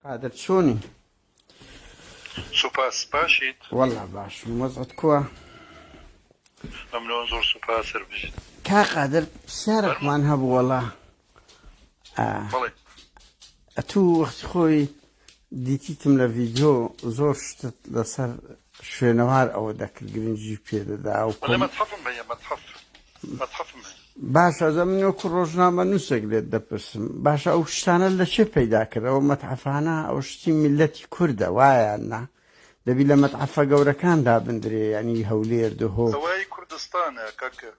قادر شوني سوپاس باشیت والله باش موزعت كوا ممنون زور سوپاس بجد كا قادر بسيارك ما نهب والله بەڵێ تو وقت خوي دیتیتم لە ڤیدیۆ زۆر شتت لەسەر شوێنەوار ئەوە دەکرد گرنگی پێدەدا و بەڵێ مەتحەفم بەیە مەتحەفم باشە ئەزە من وەکو ڕۆژنامە نووسێک لێت دەپرسم باشە ئەو شتانە لە چێ پەیدا کرد ئەوە مەتحەفانە ئەو شتی میلەتی کوردە وایاننا دەبی لە مەتحەفە گەورەکاندا بندرێ ینی هەولێر دهۆ ئەوەی کوردستانە کاکە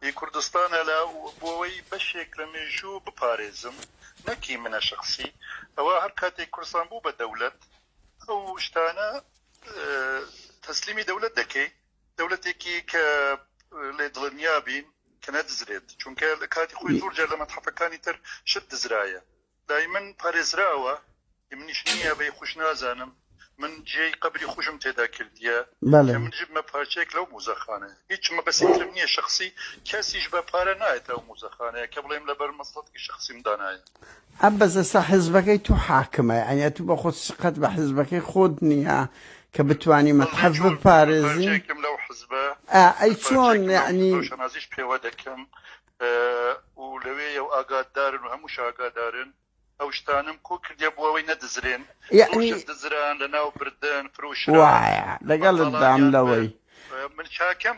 هی کوردستانە لە بۆەوەی بەشێک لە مێژوو بپارێزم نەکی منە شخصی ئەوە هەر کاتێک کوردستان بوو بە دەولەت ئەو شتانە تەسلیمی دەولەت دەکەی دەولەتێکی کە لێ دڵنیابین کە نەدزرێت چونکە لە کاتی خۆی زۆر جار لە مەتحەفەکانی تر شت دزرایە لای من پارێزراوە منیش نییە بەی خوش نازانم من جێی قبری خوشم تێدا کردیە بەڵێ من ژبمە پارچێک لەو موزەخانە هیچمە بەسیترم نییە شخصی کەسیش بە پارە نایێتە ئەو موزەخانەیە کە بڵێم لەبەر مەسڵەتی شخصیم دانایە ئەبەز ئێستا حیزبەکەی تو حاکمە ئەنیا تو بە خۆت سقەت بە حیزبەکەی خۆت نییە کە بتوانی مەتحەف بپارێزی لەو حزبە ئەی چۆن یعنی شەنازیش پێوە دەکەم و لەوێ و ئاگادارن و هەمووش ئاگادارن ئەو شتانم کۆ کردێ بۆەوەی نەدزرێن دزران لە ناو بردن فروش وایە لەگەڵت دام لەوەی من چاکەم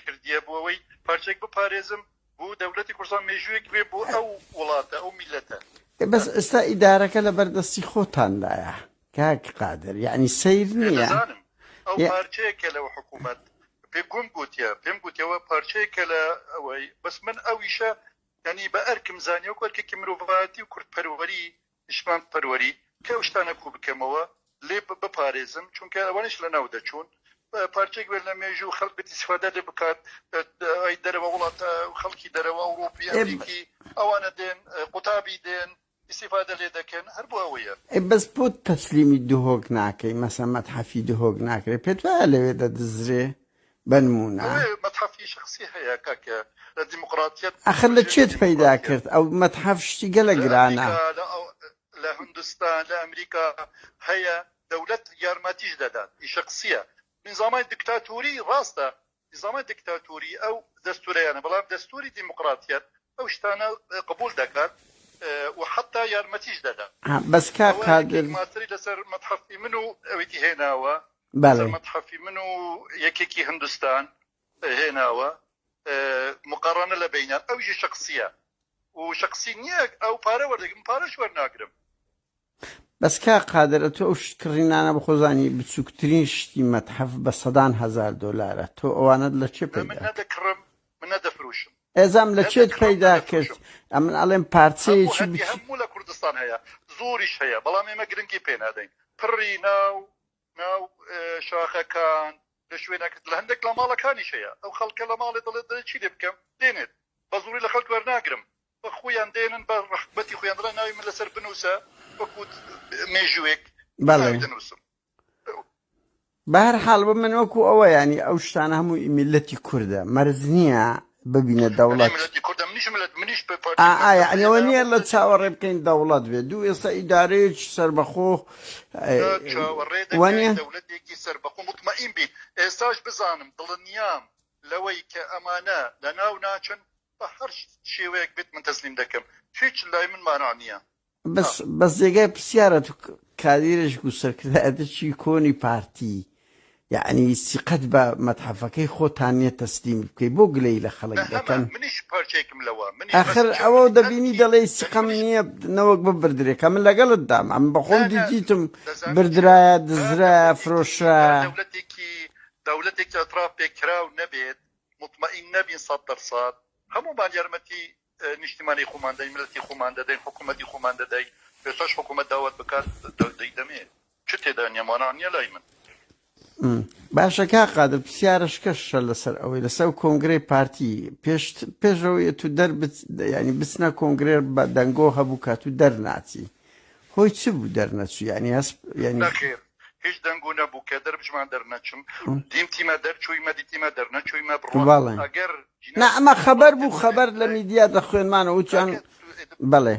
کردیە بۆەوەی پارچێک بپارێزم بۆ دەولەتی کوردستان مێژوویەک بێ بۆ ئەو وڵاتە ئەو میلەتە بەس ئێستا ئیدارەکە لە بەردەستی خۆتاندایە کاک قادر یعنی سیر نییە ئەو پارچەیەکە لەو حکوومەت پێم گوتیەوە پارچەیەکە لە ئەوەی بەس من ئەویشە ینی بە ئەرکم زانیە و کۆرکێکی مرۆڤایەتی و کورتپەروەری نیشمان پەروەری کە ئەو شتانە کوو بکەمەوە لێ بپارێزم چونکە ئەوانش لە ناو دەچوون پارچێک بێت لە مێژوو خەڵک بێتی استیفادە لێ بکات ئەی دەرەوە وڵاتە خەڵکی دەرەوە ئەوروپی ئەمریکی ئەوانە دێن قوتابی دێن استیفادە لێ دەکەن هەر بۆ ئەوەیە بەس بۆ تەسلیمی دهۆک ناکەی مەسەڵەن مەتحەفی دهۆک ناکرێت پێت وایە لەوێ دەدزرێ بەنمونە مەتحەفی شخصی هەیە کاکە لە دیموکراتیەت ئەخر لە چێت پەیدا کرد ئەو مەتحەف شتی گەلە گرانە لە هندستان لە ئەمریکا هەیە دەولەت یارمەتیش دەدات شخصیە نظامی دیکتاتوری ڕاستە نظامی دیکتاتوری ئەو دەستورەیانە بەڵام دەستوری دیموکراتیەت ئەو شتانە قبول دەکات و حتا یارمەتیش دەدات بەس کا قادر ماتری لەسەر مەتحەفی من و ئەوەی هێناوە بەڵێ مەتحەفی من و یەکێکی هندستان هێناوە مقارنە لە بینان ئەوژی شخصیە و شخصی نییە ئەو پارە وەردەگرم پارەش وەرناگرم بەس کا قادرە تۆ ئەو شتکڕینانە بە خۆزانی بچووکترین شتی مەتحەف بە سەدان هەزار دۆلارە تۆ ئەوانت لە چێ من نەدەکڕم من نەدەفروشم ئێزام لە چێت پەیدا کرد ئەمن ئەڵێم پارچەیەکی هەموو لە کوردستان هەیە زۆریش هەیە بەڵام ئێمە گرنگی پێ نادەین پڕی ناو شاخەکان لە شوێنەکەت لە هەندێک لە ماڵەکانیش هەیە ئەو خەڵکە لە ماڵێ دەڵێت چی لێ بکەم دێنێت بە زوری لە خەڵک وەرناگرم بە خۆیان دێنن بە ڕەحبەتی خۆیان دڵێن ناوی من لەسەر بنووسە وەکو مێژووێک بنووسم بە هەر حاڵ بە من وەکو ئەوە ینی ئەو شتانە هەموو میلەتی کووردە مەرج نییە ببینە دەوڵەت ئەوە نییە لە چاوەڕێ بکەین دەوڵەت بێت دوو ئێستا ئیدارەیەکی سەربەخۆ دەوڵەتێکی سەربەخۆ مطمئین بی ئێستاش بزانم دڵنیام لەوەی کە ئەمانە لە ناو ناچن بە هەر شێوەیەک بێت من تەسلیم دەکەم هیچ لای من مانع نییە بەس جێگای پرسیارە تو کادیرش و سەرکردایەتێکی کۆنی پارتی یعنی سیقەت بە مەتحەفەکەی خۆتان نیە تەسلیم بکەی بۆ گلەی لە خەڵک دەکەن منیش پارچێکم لەوە ئاخر ئەوە دەبینی دەڵێ سیقەم نییە نەوەک بە بردرێک کە من لەگەڵت دام ئەم بەخۆم دیتیتم بردرایە دزرایە فرۆشرا دەولەتێکی ئەطراف پێکراو نەبێت مطمئین نەبین 100% هەمومان یارمەتی نیشتیمانی خۆمان دەین ملەتی خۆمان دەدەین حکوومەتی خۆمان دەدەین پێشاش حکوومەت داوات بکات دەیدەمێت چ تێدا نیەمانان نیە لای من باشە کا قادر پرسیارش کەشە لەسەر ئەوەی لەسەر کۆنگرەی پارتی پێشەوەی تو ینی بچنە کۆنگرێر بە دەنگۆ هەبوو کە تو دەرناچی هۆی چ بوو دەرنەچوو ینی هەست نەخێر هیچ دەنگۆ نەبوو کە دەربژمان دەرنەچم دیمتیمە دەرچوویمە دیتیمە دەرنەچوویمە بڕۆڵێن ئەمە خەبەر بوو خەبەر لە میدیا دەخوێنمانە وچیان بەڵێ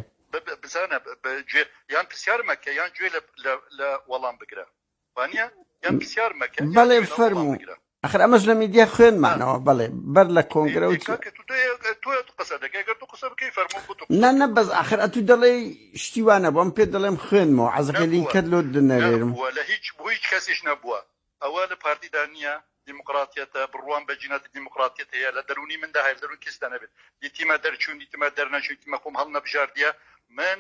بزانە گوێ یان پرسیار مەکە یان گوێ لە وەڵام بگرە وانە یان پرسیار مەکە بەڵێ فەرموو ئەخر ئەمەش لە میدیا خوێنمانەوە بەڵێ بەر لە کۆنگرە و نە بەس ئاخر ئەتو دەڵێ شتیوانە بۆم پێ دەڵێم خوێنمەوە عەزەکەی لینکەت لۆ دنەرێرم لە هیچ کەسیش نەبووە ئەوە لە پارتیدا نییە دیموکراتیەتە بڕوان بە جینەتی دیموکراتیەت هەیە لە دەرونی مندا هەیە دەرون کەسدا نەبێت دیتیمە دەرچوون دیتیمە دەرنەچوون دیتیمە خۆم هەڵ نەبژاردیە من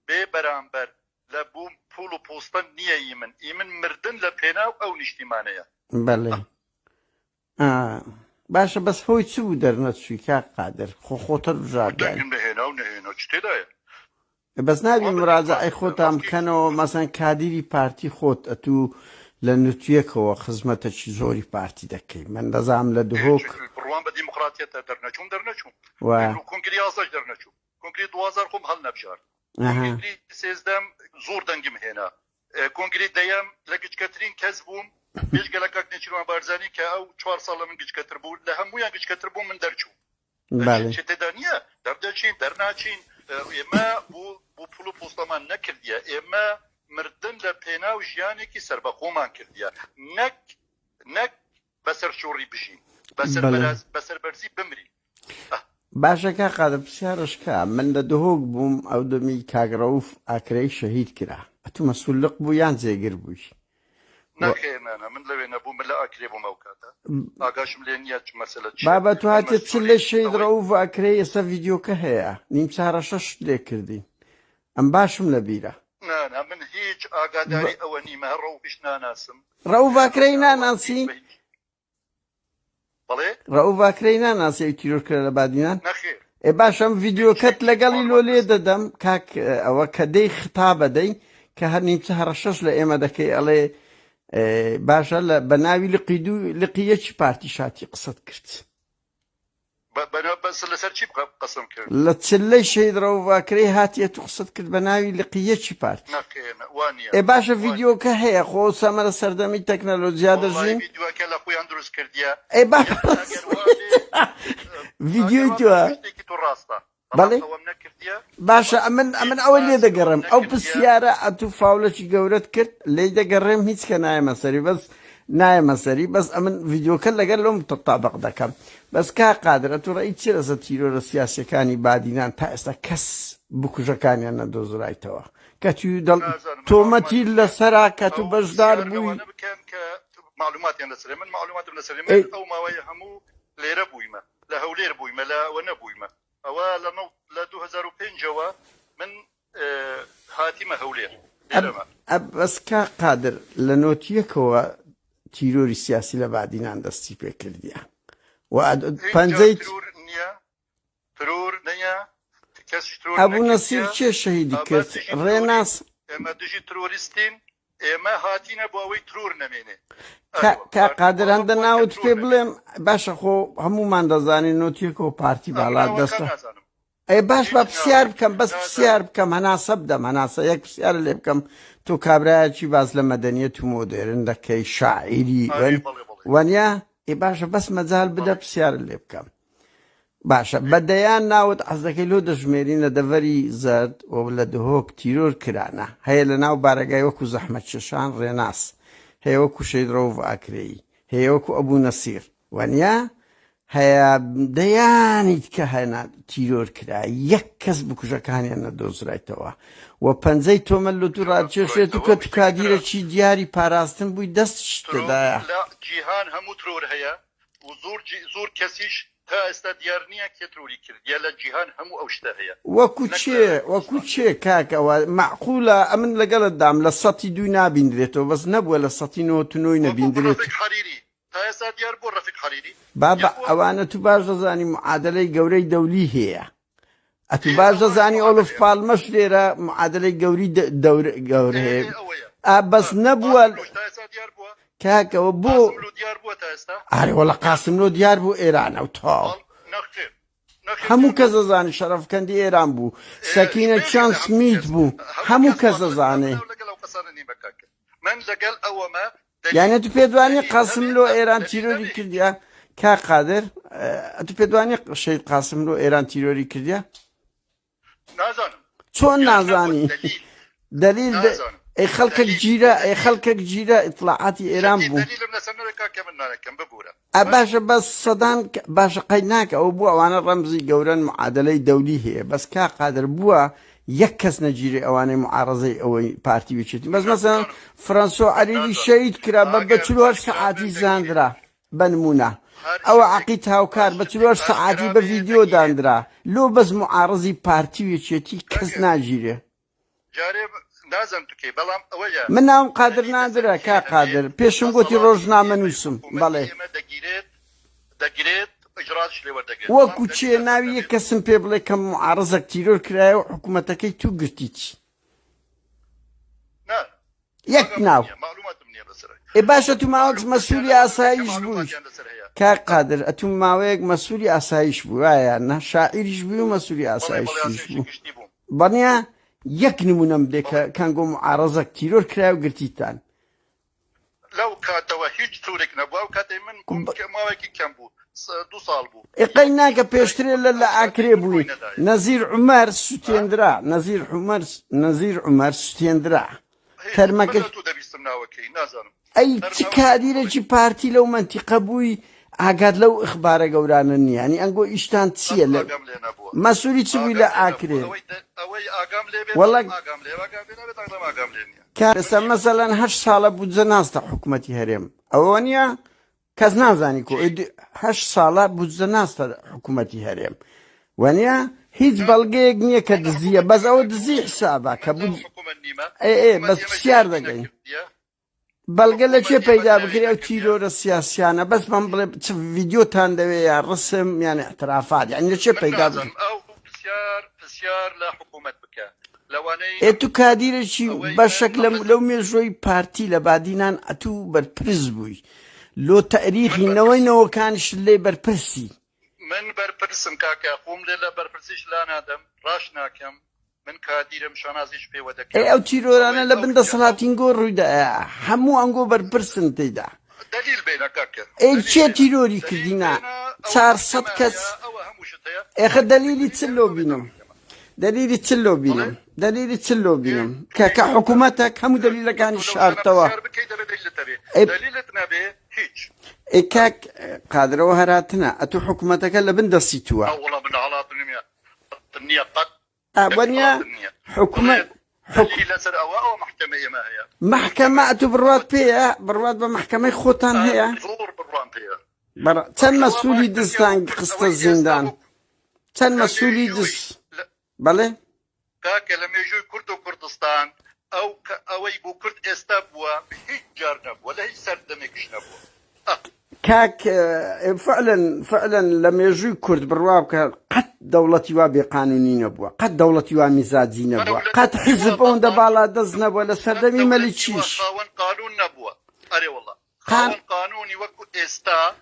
بێ بەرامبەر لە بووم پوڵ و پۆستە نییە ئیمن مردن لە پێناو ئەو نیشتیمانەیە بەڵێ باشە بەس هۆی چ بوو دەرنەچووی کاک قادر خۆتە بژاردیان نهێنا و نهێنا چ تێدایە بەس نابی مراجعەی خۆتان بکەنەوە مەسەن کادیری پارتی خۆت ئەتوو لە نوتویەکەوە خزمەتەکی زۆری پارتی دەکەی من دەزام لە دهۆک بڕوان بە دیموکراتیەتە دەرنەچوون کۆنگری ئازاش دەرنەچوو کۆنگری 2000 خۆم هەڵ نەبژارد کۆنگری سێزدەم زۆر دەنگم هێنا کۆنگری دەیەم لە گچکەترین کەس بووم پێشگەلە کاک نێچیروان بارزانی کە ئەو 4 ساڵ لە من گچکەتر بوو لە هەموویان گچکەتر بوو من دەرچوو چ تێدا نییە دەردەچین دەرناچین ئێمە بوو پوڵ و پۆستەمان نەکردیە ئێمە مردن لە پێناو ژیانێکی سەربەخۆمان کردیە نەک بەسەر شۆڕی بژین بەسەر بەرزی بمری باشەکە قادە پرسیارشکە من لە دهۆک بووم ئەو دەمی کاگڕەوف ئاکرەی شەهید کرا ئەتو مەسوولق بوو یان جێگر بووی نەخێنانە من لەوێ نەبوو من لە ئاکرێ بووم ئەو کاتە ئاگاشم لێ نییە مەسەلە بابە تو هاتێ چ لە شەید ڕەوف ئاکرەی ئێستا ڤیدیۆکە هەیە نیم چارە شەش لێ کردی ئەم باشم لە بیرە من هیچ ئاگاداری ئەوە نیمە ڕەوفیش ناناسم ڕەوف ئاکرەی ناناسی بەڵێ ڕەوف ئاکرەی ناناسی ئەو تیرۆرکرا لە بادینان نەخێر باشم ڤیدیۆکەت لەگەڵی لۆ لێ دەدەم کاک ئەوە کە دەی ختابە دەی کە هەر نیم چارە شەش لە ئێمە دەکەی ئەڵێ باشە بە ناوی لقیەکی پارتی شاتی قسەت کرد لەسەر چی قسم کرد لە چلەی شەید ڕەوف ئاکرەی هاتیە تو قسەت کرد بە ناوی لقیەکی پارتی باشە ڤیدیۆکە هەیە خۆ سەمەرە سەردەمی تەکنەلۆجیا دەژین لە خۆیان دروست کردیە ڤیدیۆی توە بەڵێ باشە ئەمن ئەوە لێ دەگەڕم ئەو پرسیارە ئەتوو فاولەکی گەورەت کرد لێی دەگەڕێم هیچ کە نایەمە سەری بەس نایەمە سەری بەس ئەمن ڤیدیۆکە لەگەر لەم تەطابق دەکەم بەس کا قادر ئەتوو ڕێی چی لەسەر تیرۆرە سیاسیەکانی بادینان تا ئێستا کەس بکوژەکانیان نەدۆزرایتەوە کە تۆمەتی لەسەرا کە تو بەشدار بووی معلوماتیان لەسەر من معلوماتم لەسەر ئەو ماوەیە هەموو لێرە بوویمە لە هەولێر بوویمە لە ئەوە نەبوویمە ئەوە لە 2005ەوە من هاتیمە هەولێر بەس کا قادر لە نۆتیەکەوە تیرۆری سیاسی لە بادینان دەستی پێ کردیە پەنجەی ترور نییە ئەبوو نەسیر چێ شەهیدی کرد ڕێناس ئێمە دژی ترۆریستین ئێمە هاتینە بۆ ئەوەی ترور نەمێنێ کا قادر هەندە ناوت پێ بڵێم باشە خۆ هەمومان دەزانین نۆتیەکەوە پارتی باڵا دەستە باش بە پرسیار بکەم بەس پرسیار بکەم هەناسە بدەم هەناسە یەک پرسیار لێ بکەم تۆ کابرایەکی باز لە مەدەنیەت و مۆدێرن دەکەی شاعیری وەنیا باشە بەس مەجال بدە پرسیار لێ بکەم باشە بەدەیان ناوت حەز دەکەی لۆ دەژمێرین لە دەڤەری زەرد و لە دهۆک تیرۆر کرانە هەیە لە ناو بارەگای وەکو زەحمەت شەشان ڕێناس هەیە وەکو شەید ڕەوف ئاکرەی هەیە وەکو ئەبوو نەسیر وەنیا هەیە دەیانیت کە هەنا تیرۆر کرا یەک کەس بکوژەکانیان نەدۆزرایتەوە و پەنجەی تۆمە لە تو ڕاکێشێت و کە تو کادیرەکی دیاری پاراستن بووی دەست شتەدایە جیهان هەموو ترۆر هەیە و زۆر کەسیش تا ئێستا دیار نییە کێ ترۆری کردیە لە جیهان هەموو ئەو شتە هەیە وەکو چێ کاکەوە معقولە ئەمن لەگەڵت دام لە 102 نابیندرێتەوە بەس نەبووە لە 199 نەبیندرێت تا ئێستا دیار بۆ ڕەفیق حەریری بابە ئەوانە تو باش دەزانی معادلەی گەورەی دەولی هەیە ئەتو باش دەزانی ئۆلف پالمەش لێرە معادلەی گەوری گەورە هەیە بەس نەبووە کاکەوە بۆ ئارێوەڵە قاسملۆ دیار بوو ئێرانە و تاو هەموو کەس دەزانی شەرەفکەندی ئێران بوو سەکینە چان سمیت بوو هەموو کەس دەزانێ یانە تو پێدوانی قاسملۆ ئێران تیرۆری کردیا کا قادر تو پێدوانی شەید قاسملۆ ئێران تیرۆری کردیا نازانم چۆن نازانی دلیل ئەی خەڵکێک گیرە ئەی خەڵکێک گیرە ئیطلاعاتی ئێران بوو باشە بەس سەدان باشە قەید ناکە ئەو بوو ئەوانە ڕەمزی گەورەن معادلەی دەولی هەیە بەس کا قادر بووە یەک کەس نەگیری ئەوانەی معارەزەی ئەوەی پارتی بچێتی بەس مەسەڵەن فڕەنسۆ عەریری شەهید کرا بە 48 سەعاتی زاندرا بەنمونە ئەوە عەقید هاوکار بە 48 سەعاتی بە ڤیدیۆ دانرا لۆ بەس معارەزی پارتی وێچێتی کەس ناگیرێ من ناوم قادر نادرە کا قادر پێشم گوتی ڕۆژنامە نووسم بەڵێ وەکو چێ ناوی یەک کەسم پێ بڵێ کە معارەزەک تیرۆر کرایە و حکوومەتەکەی تو گرتی چی یەک ناو ئێ باشە تو ماوەک مەسئولی ئاسایش بووی کا قادر ئەتو ماوەیەک مەسئولی ئاسایش بوو وایە نە شاعیریش بوو و مەسئولی ئاسایشیش بوو بەڵێ یەک نمونەم بدێ کە کەنگۆ معارەزەک تیرۆر کرایە و گرتیتان لەو کاتەوە هیچ تورێک نەبووە و کاتێ من ماوەیەکی کەم بوو 2 ساڵ بوو ئێقەی ناکە پێشترێ لە ئاکرێ بووی نەزیر عومەر سوتێندرا نەزیر عومەر سوتێندرا تەرمەکە ئەی چ کادیرێکی پارتی لەو مەنتیقە بووی ئاگات لەو ئەخبارە گەورانە نییە ینی ئەنگۆ ئیشتان چییە لە مەسوولی چ بووی لە ئاکرێ کارەسە مەسەلەن 8 ساڵە بودجە ناستە حکوومەتی هەرێم ئەوە نییە کەس نازانی کۆ 8 ساڵە بودجە ناستە حکوومەتی هەرێم وەنیە هیچ بەڵگەیەک نییە کە دزیە بەس ئەوە دزی حسابە کە بەس پرسیار دەگەین بەڵگە لە چێ پەیدا بکرێ ئەو تیرۆرە سیاسیانە بەس من بڵێ چ ڤیدیۆتان دەوێ یا ڕسم یان احترافات یعنی لە چێ پەیدا بکرێ ئێ تو کادیرێکی بەشێک لەو مێژۆی پارتی لە بادینان ئەتوو بەرپرس بووی لۆ تەریخینەوەی نەوەکانش لێ بەرپرسی من بەرپرسم کاکە خۆم لێ لە بەرپرسیش لا نادەم ڕاش ناکەم من کادیرم شانازیش پێوە دەکەم ئەو تیرۆرانە لە بن دەسەڵاتینگۆ ڕوویدایە هەموو ئەنگۆ بەرپرسن تێدا دلیل بێنە کاکە ئەی چێ تیرۆری کردینە 400 کەس ئێخە دلیلی چ لۆ بینم دلیلی چ لۆ بینم دلیلی چ لۆ بینم کە حکوومەتێک هەموو دلیلەکانی شاردتەوە ئەی کاک قادرەوە هەراتنە ئەتو حکوومەتەکە لە بن دەسیتووە وەنیە حکوومەت محکەمە ئەتو بڕوات پێیە بڕوات بە محکەمەی خۆتان هەیە چەند مەسئولی دزتان قستە زیندان چەند مەسئولی دز بەڵێ کاکە لە مێژووی کورد و کوردستان ئەوەی بۆ کورد ئێستا بووە هیچ جار نەبووە لە هیچ سەردەمێکش نەبووە كاك فعلا لما يجي كرد بالرواب قد دولتي وابي قانوني نبوة قد دولتي ومزاجي نبوة قد حزب اون دبالا دز نبوة لسردمي مليتشيش قانون نبوة اري والله قانوني وكو استا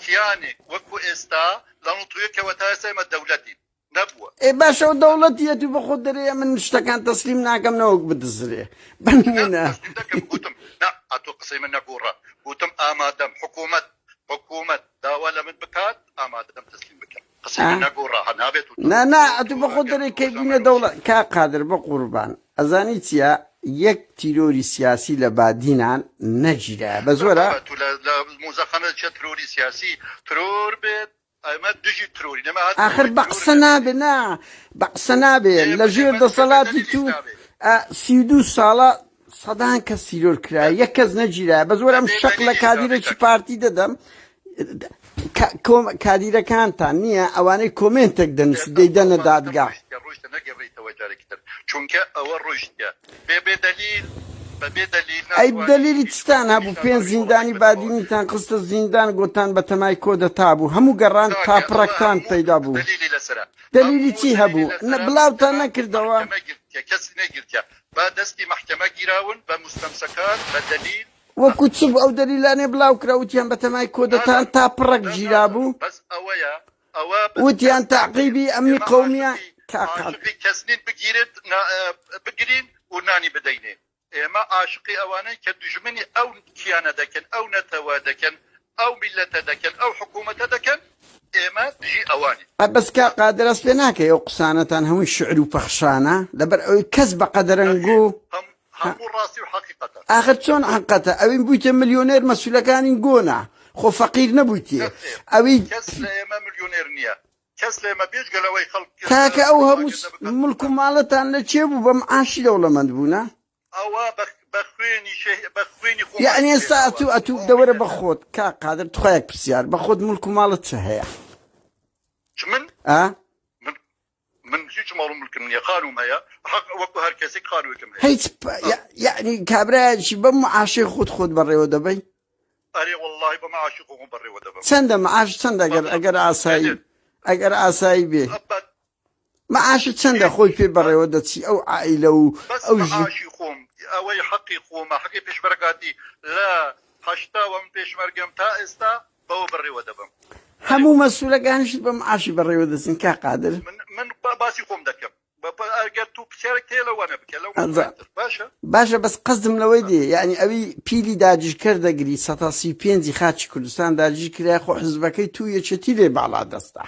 كياني وكو استا لنطويك وتاسم الدولتي نبوة اي باشا دولتي يتو بخود دري من اشتكان تسليم ناكم نوك بدزري بنينا لا اتو قسيم النقورة قوتم آمادم حكومة داولة من بكات آمادم تسليم بكات قسيم النقورة هنابت نا اتو بخود دري كيبين دولة كا قادر بقربان ازاني تيا يك تيروري سياسي لبادينان نجرا بزورا مزخنة تروري سياسي ترور بيت ما دجي تروري اخر بقصنا بنا بقصنا بي لجير دا صلاتي تو 32 سالا صدان کەس تیرۆر کرا یەک کەس نەگیرا بە زۆرم شەق لە کادیرێکی پارتی دەدەم کادیرەکانتان نییە ئەوانەی کۆمنتێک دەنووسی دەیدەنە دادگا چونکە ئەوە ڕۆیشتە بێ دلیل ئەی دلیلی چتان هەبوو پێنج زیندانی بادینیتان قستە زیندان گۆتان بە تەمای کۆ دەتا بوو هەموو گەڕان تاپڕەکتان پەیدا بوو دلیلی چی هەبوو بڵاوتان نەکردەوە کەسی نەگرتە با دەستی محکەمە گیراون بە مستەمسەکان بە دلیل وەکو چ بوو ئەو دلیلانێ بڵاو کراوتیان بە تەمای کۆدەتان تا پڕەک گیرا بوو بەس ئەوە وتیان تاقیبی ئەمنی قەومیە کەسنین بگرین و نانی بدەینێ ئێمە عاشقی ئەوانەی کە دوژمنی ئەو کیانە دەکەن ئەو نەتەوە دەکەن او ملت دكن او حكومه دكن اما تجي اواني بس كا قادر أصلا ناكي يو قسانتان همون شعر وبخشانة لبر أوي كسب قدرنجو هم راسي وحقيقه آخر شون حقته أوي بويت مليونير مسؤول كان نقونا خو فقير نبويتي أوي كسل اما مليونير نيا كسل ما بيش قالوا خلق كاكا أو هموس ملكو مالتان لتشيبو بمعاشي دولة مندبونا او بخويني شيء بخويني يعني ساعتو أتو دورة بخود كا قادر تخيك بسيار بخود ملكو مالت سهيا من من هيك مالو ملك من يقانوا مايا حق وقت هركسي قانوا كم هيت يعني كابرا شي بمعاشي خود بري ودبي اري والله بمعاشقهم بري ودبم سند معاش سند أجر عصاي بي معاش سند خوي في بري ودتي أو عائلة بس أو معاشقهم او حقي خوما حقي بيش برقاتي لا حشتا وم بيش مرقم تا استا بو بري ودبم همو مسؤولة كانش بمعاشي بري ودتي كا قادر من باسي قوم دكم قلتو بشارك تيلا وانا بكلم باشا بس قصدم لويدي يعني أبي بيلي داجي كردا قري ستاسي بينزي خاتش كردستان داجي كري خو حزبكي تو يشتيلي بعلا دستا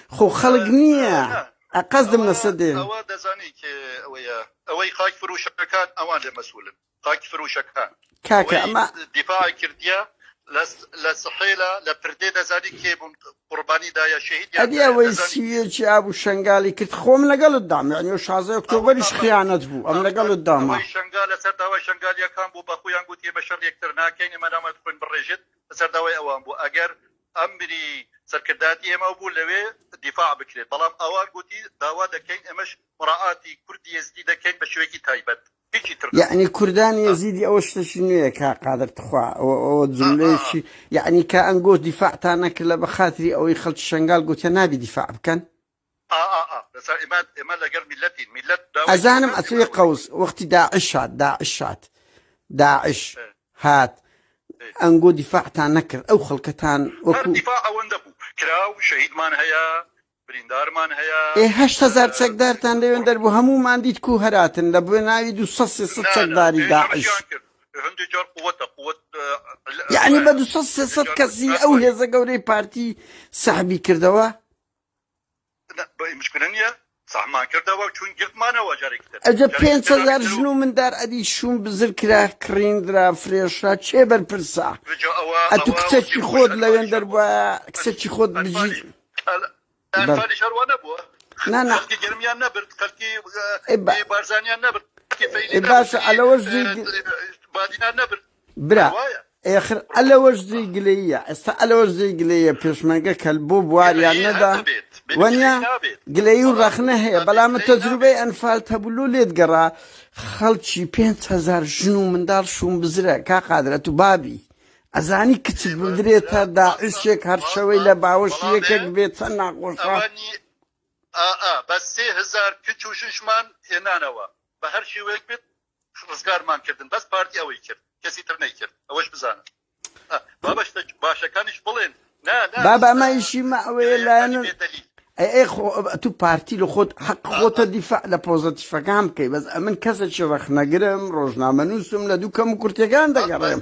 خو خلق نية قصدم نصدي أوا دزاني أوي خاك فروشكان أوان مسؤول خاك فروشكان كاكا أما دفاع كرديا لصحيلة لبردي دزاني كي قرباني دايا شهيد أدي أوي سيويتش أبو شنغالي كنت خوم لقل الدعم يعني وشازي أكتوبر إيش خيانة بو أم لقل الدعم أوي شنغال سر داوي شنغاليا كان بو بخويا قلت يبشر يكترنا كيني ما نامت بن بريجت سر داوي أوان بو أجر أمري سركرداتي ما بو لوي دفاع بكري طالما أوان قلتي داوا دكين إمش مراعاتي كردي يزدي دكين بشويكي تايبت يعني كردان يزيدي أوش شنو كا قادر تخوا أو زمليشي يعني كأنجو دفاع تانا كلا بخاطري أو يخلط الشنغال قلت نابي دفاع بكن بس إما لقر ملت أزانم أسوي قوس وقت داعش هات أنجو دفاع تانا كر أو خلقتان دفاع وندبو كراو شهيد مان هيا بريندار مان هيا إيه 8000 سكدار تان ليون دربو همو ما عندي تكو هراتن لبناوي دو صص سكداري داعش هندي جار قوة يعني بدو صص كسي أو هذا قوري بارتي سحبي كردوا مشكلة نية صح ما كردوا وشون قلت ما نواجري كتير أجا 5000 جنو من دار أدي شون بزركرا كرين درا فريشرا تشيبر برسا أتو كتشي خود ليون دربو كتشي خود بجي فالي شروانه بو نا خلقي جرميان نبرد خلقي بارزانيان نبرد باشا على وجهي بادينا نبرد برا اخر على وجهي قليه على وجهي قليه بيشمنقه كلبوب واريا ندا ونيا قليو رخنه هي بلا ما تجربه انفال تبلو ليت قرا خلشي 5000 جنو من دار شون بزرع كا قادره بابي أزاني كتب بدريتها داعشك هرشوي لباوش يكك بيت ناقوشا بس 3000 كتشوششمان هنانوا بهر شي ويك بيت رزقار مان كردن بس بارتي اوي كرد كسي تر نيكرد اوش بزانا باباش باشا كانش بلين نا بابا ما يشي معوي لان اي خو تو بارتي لو خود حق خود الدفاع لبوزيتيف كام كي بس من كسر شرخنا قرم روزنامه نوسم لدو كم كرتيغان دا قرم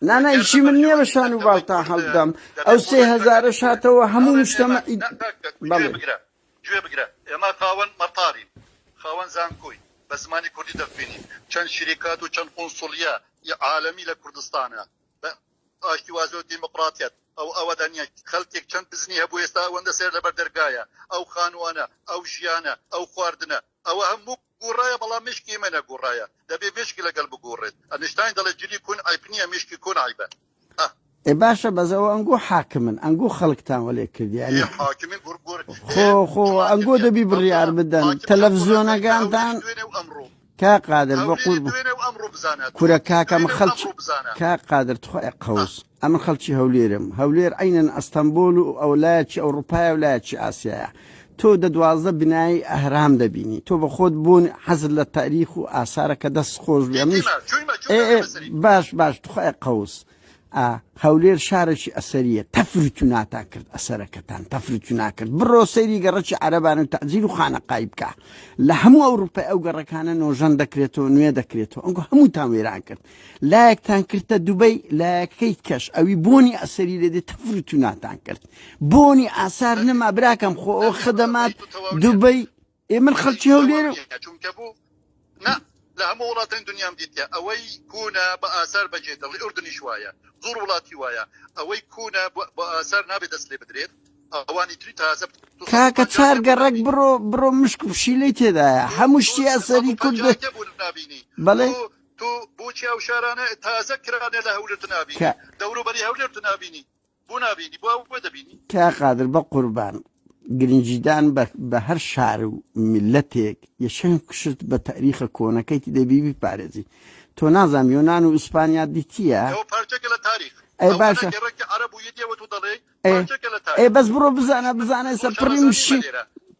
نا يشي مني بشان وبالتا حلدم او 3000 شاتو همو مجتمع جوي بقرا اما خاون مطاري خاون زانكوي بس ماني كردي دفيني كان شركات وكان قنصليه عالمي لكردستان اشتوازو ديمقراطيات او دنيا خلتك كان بزنيها بو يستا وند سير لبردرقايا او خانوانا او جيانا او خواردنا او همو قرايا بلا مشكي منا قرايا دبي مشكله قلب قريت انشتاين دل جلي يكون عيبنيه مشكي يكون عيبه باشا بزو انقو حاكمن انقو خلقتان وليك يعني حاكمين قرقور خو انقو دبي بالريار بدن تلفزيون قانتان كا قادر بقول كورا كاكا مخلش كا قادر تخوي قوس اما خلشي هولير عين اسطنبول او لاتش اوروبا ولاتش اسيا تو دوازه بناي اهرام دبيني تو بخود بون حزر للتاريخ واثار كدس خوز بيمش باش تخوي قوس هەولێر شارێکی ئەسەریە تەفرت و ناتا کرد ئەسەرەکەتان تەفرت و ناکرد بڕۆ سەیری گەڕەکی عەرەبان و تەعجیل و خانەقای بکە لە هەموو ئەوروپای ئەو گەڕەکانە نۆژەن دەکرێتەوە نوێ دەکرێتەوە ئەنگۆ هەمووتان وێران کرد لایەکتان کردە دوبەی لایەکەیت کەش ئەوی بۆنی ئەسەری لێدێ تەفرت و ناتان کرد بۆنی ئاسار نەما براکەم خۆ ئەو خدەمات دوبەی من خەڵکی هەولێر لا هم وڵاتین دنیام دیتە ئەوەی کوونە بە ئاسار بەجێتە لە ئوردنی شوایە زۆر وڵاتی وایە ئەوەی کوونە بە ئاسار نابێت دەست لێ بدرێت ئەوانی تری تازە کاکە چار گەڕێک بڕۆ مشک و پشیلەی تێدایە هەموو شتی ئەسەری کورد بەڵێ تو بۆچی ئەو شارانە تازە کرانێ لە هەولێر نابینی دەوروبەری هەولێر نابینی بۆ نابینی بۆ بۆ دەبینی کا قادر بە قوربان گرنجیدان بە هەر شار و میلەتێک یەشەم کشت بە تاریخە کۆنەکەیتی دەبی بپارێزی تۆ نازانم یۆنان و ئیسپانیا دیتیە پارچەکە لە تاریخ ئەی باشە ئەی بەس بڕۆ بزانە ئێستا پڕی مشی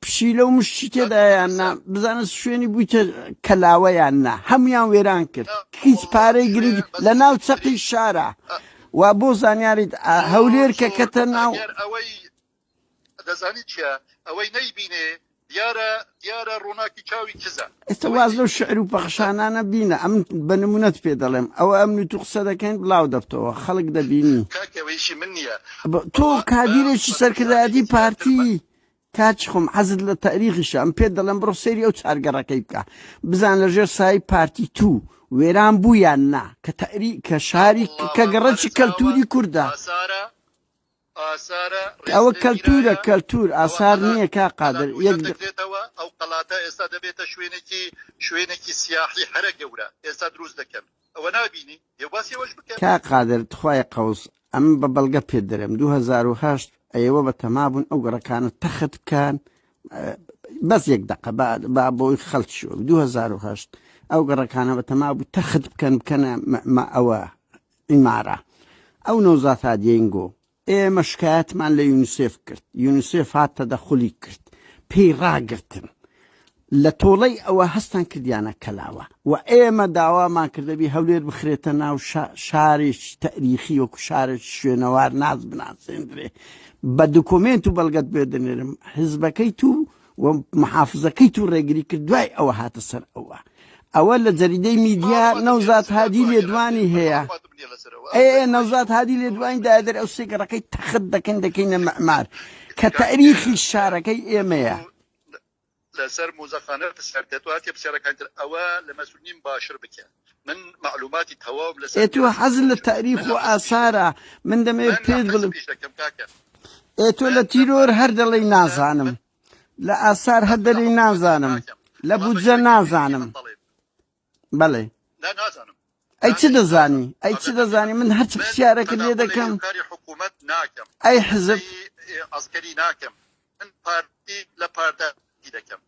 پشیلە و مشتی تێدایان نا بزانە شوێنی بوویتە کەلاوەیان نا هەمویان وێران کرد هیچ پارەی گرنگ لە ناو چەقی شارە وا بۆ زانیاریت هەولێر کە کەتە ناو دەزانی چیە ئەوەی نەیبینێ دیارە ڕووناکی چاوی کزە ئێستا واز لەو شعر و پەخشانانە بینە ئەم بە نمونەت پێ دەڵێم ئەوە ئەمن و تو قسە دەکەین بڵاو دەبتەوە خەڵک دەبینی کاکەوەیشی من نییە تۆ کابیرێکی سەرکردایەتی پارتی کاچ خۆم حەزت لە تاریخیشە ئەم پێ دەڵێم بڕۆ سەیری ئەو چارگەڕەکەی بکە بزان لەژێر سای پارتی تو وێران بوویان نا کە شاری کە گەڕەکی کەلتوری کووردە ئەوە کەلتور ئاسار نییە کا قادر یەکێتەوە ئەو قەڵاتە ئێستا دەبێتە شوێنێکی سیاحی هەرە گەورە ئێستا دروست دەکەن ئەوە نابینی یێباسیەوەش بکە کا قادر تخوای قەوس ئەم بە بەڵگە پێ دەرێم 2008 ئەوە بە تەمابوون ئەو گەڕەکانە تەخت بکەن بەس یەک دقە با بۆی خەڵکیشەوە 2008 ئەو گەڕەکانە بە تەمابوو تەخت بکەنە ئەوە ئیمارە ئەو نەوزات هادیێنگۆ ئێمە شکایەتمان لە یونیسێف کرد یونیسێف هاتە دەخولی کرد پێی ڕاگرتن لە تۆڵەی ئەوە هەستان کردیانە کەلاوە و ئێمە داوامان کردەبی هەولێر بخرێتە ناو شارێکی تاریخی وەکو شارێکی شوێنەوار ناز بناسێنرێ بە دوکۆمنت و بەڵگەت بێدەنێرم حیزبەکەی تو و محافزەکەی تو ڕێگری کرد دوای ئەوە هاتە سەر ئەوە لە جەریدەی میدیا نەوزات هادی لێدوانی هەیە نەوزات هادی لێدوانی دادر ئەو سێگەڕەکەی تەخت دەکەینە مەعمار کە تاریخی شارەکەی ئێمەیە لەسەر مۆزەخانە سەردەتواتی بسیارەکانتر ئەوە لە مەسئولین باشتر بکە من معلوماتی تەواو لەسەر تۆ حەزت لە تاریخ و ئاسارە من دەمەوێت پێت بڵم تۆ لە تیرۆر هەر دەڵێی نازانم لە ئاسار هەر دەڵێی نازانم لە بودجە نازانم بەڵێ ئەی چ دەزانی من هەرچ پرسیارەکە لێ دەکەم ئەی حزب ئەسکەری ناکەم من پارتی لە پارتی دەکەم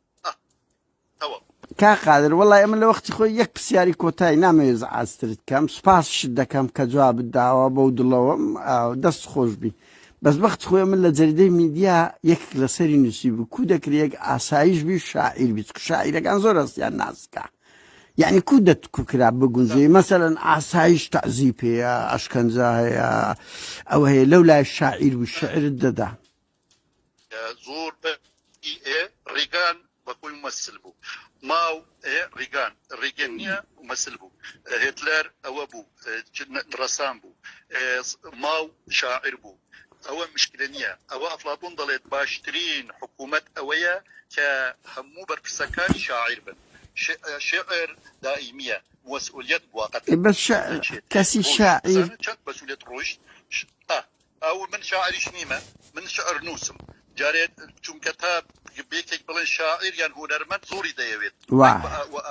کا قادر وڵای ئەمە لە وەختی خۆی یەک پرسیاری کۆتایی نامەوێت ئاسترت کەم سوپاسشت دەکەم کە جوابت داوە بەو دڵەوە دەست خۆش بی بەس بەخت خۆی من لە جەریدەی میدیا یەکێک لەسەری نووسی بوو کو دەکرێت یەک ئاسایش بی شاعیر بیت شاعیرەکان زۆر ئەستیان نازکە یعنی کو دەتکو کرا بگونجێ مەسەلەن ئاسایش تەعزیب هەیە ئەشکەنجە هەیە ئەوە هەیە لەو لای شاعیر بوو شعرت دەدا زۆر ڕێگان بەکوی ممثل بوو ماو ڕێگەن نییە ممثل بوو هتلەر ئەوە بوو ڕەسام بوو ماو شاعر بوو ئەوە مشکلە نییە ئەوە ئەفلاطون دەڵێت باشترین حکوومەت ئەوەیە کە هەموو بەرپرسەکانی شاعر بن شعر دائمیة مسؤولية مؤقتة بس كسي شاعر مسؤولية رشد أو من شاعر شنيمة من شعر نوسم جاريت چون كتاب بيكك بلن شاعر يعني هنرمند زوري ديويت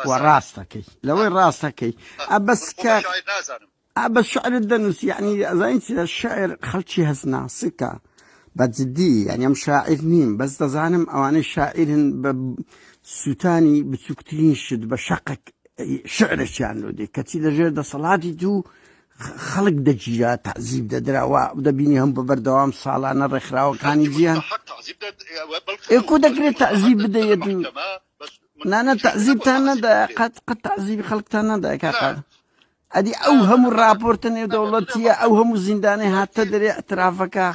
وراستكي لو راستكي بس بس شعر الدنس يعني زين الشعر خلشي هزنا سكة بجدي يعني ام شاعر نيم بس تزعلم اواني شاعر سوتاني بتسكتين شد بشقك شعرش يعني دي كتير لجير ده صلاتي تو خلق دجيا تعذيب ده دراوا وده بيني هم ببردوام صالانه رخراو كان يجيان ايكو دكري تعذيب ده يدو نانا تعذيب تانا ده قد تعذيب خلق تانا ده كاقا ئەدی ئەو هەموو راپۆرتە نێودەوڵەتیە ئەو هەموو زیندانەی هاتە دەرێ ئەترافەکە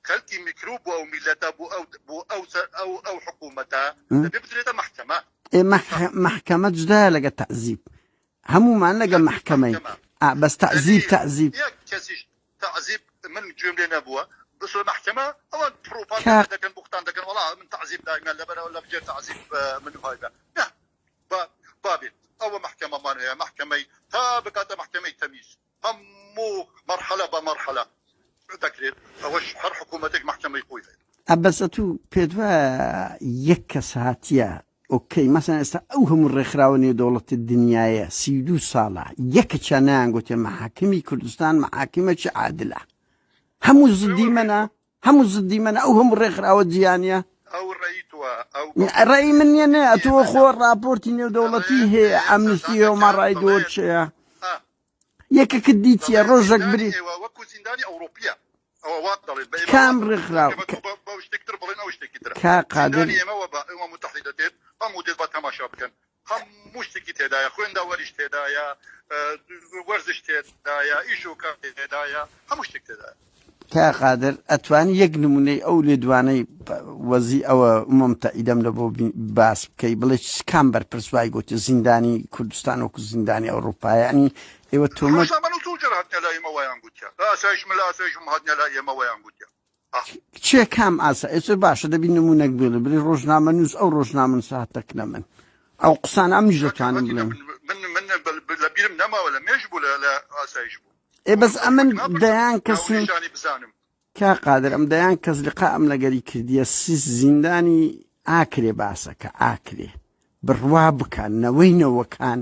خلقي ميكروب او ملتا او حكومتها بيبدريتها محكمه محكمة جدایە لەگە تەعزیب هەمومان لەگە محکەمەی بەس تەعزیب كسيش تعذيب من جمله نبوه بس المحكمه او بروباغندا كان بوقتان كان والله من تعذيب دائما لا ولا بجي تعذيب من هايبه بابي او محكمه ما هي محكمه سابقه محكمه تمييز همو مرحله بمرحله تكرير اوش هر حكومتك محكمه يقوي ئەبەسەت و پێت وایە یەک کەس هاتیە ئۆکەی مەسەن ئێستا ئەو هەموو ڕێکخراوە نێودەوڵەتی دنیاە 32 ساڵە یەکێکیان نایانگوتێ مەحاکمی کوردستان مەحاکمێکی عادلە هەموو زدی منە ئەو هەموو ڕێکخراوە جیانیە ڕێی من نیە نێ ئەتۆ خۆ راپۆرتی نێودەوڵەتی هەیە ئەمنستی هیومەن ڕایتس وۆچەیە یەکێکت دیتیە ڕۆژێک بری كام رخراو كا قادر امم متحده هم مدير تماشا بكن هم مش تكيت هدايا خوين دوريش هدايا ورزش هدايا ايشو كا هدايا هم مش تكيت هدايا كا قادر اتواني يقنموني او لدواني وزي او متحده لبو باس كي بلش كامبر برسواي قلت زنداني كردستان وكو زنداني اوروبا يعني ايوه تومت چه کام ئاسا ئێستا باشە دەبی نمونەک بێڵێ بڵێ ڕۆژنامە نووس ئەو ڕۆژنامە ساتەکە من ئەو قسان ئەمیش دەتوانم بڵێم من لەبیرم نەماوە لە مێژ بوو لە ئاسایش بوو بەس ئەمن دەیان کەس کا قادر ئەم دەیان کەس لقا ئەم لەگەری کردیە سیس زیندانی ئاکرێ باسەکە ئاکرێ بڕوا بکەن نەوەینەوەکان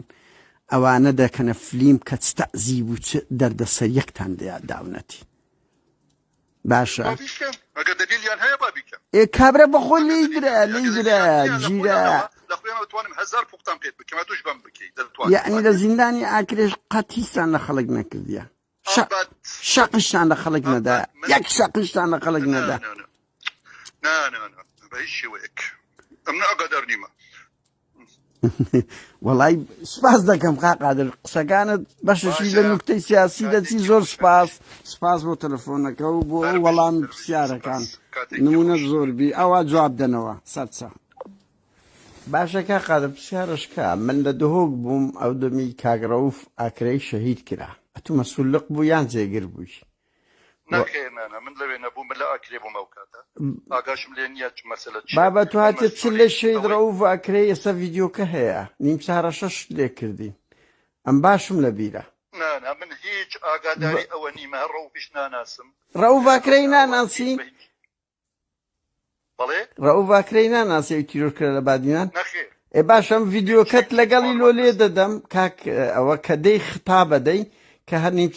ئەوانە دەکەنە فلیم کە تەعزیب و دەردەسەر یەکتان داونەتی باشە کابرا بەخۆ لێیدرا جیرە یعنی لە زیندانی ئاکرێش قەت هیچتان لە خەڵک نەکردیە شەقشتان لە خەڵک نەدا یەک شەقشتان لە خەڵک نەدا وەڵای سپاس دەکەم کا قادر قسەکانت بەشەشی لە نوکتەی سیاسی دەچی زۆر سپاس بۆ تەلەفۆنەکە و بۆ وەڵام پرسیارەکان نمونە زۆربی ئەوە جواب دەنەوە سەرچە باشە کا قادر پرسیارەشکە من لە دهۆک بووم ئەو دەمی کاگڕەوف ئاکرەی شەهید کرا ئەتوو مەسوولق بوو یان جێگر بووی نخير من لوي نبو من لا اكري بموكاتا اقاش مليون ياج مساله بابا تو هات تشل شي دروف اكري يسا فيديو كهيا نيم سهره شش لكردي ام باشم لبيره لا من هيج اقاداري اوني ما روفش ناسم روف اكرينا ناسي بلي روف اكرينا ناسي تيرور كلا بعدين نخير اي باشم فيديو كت لقالي لولي ددم كاك او كدي خطابه دي كهني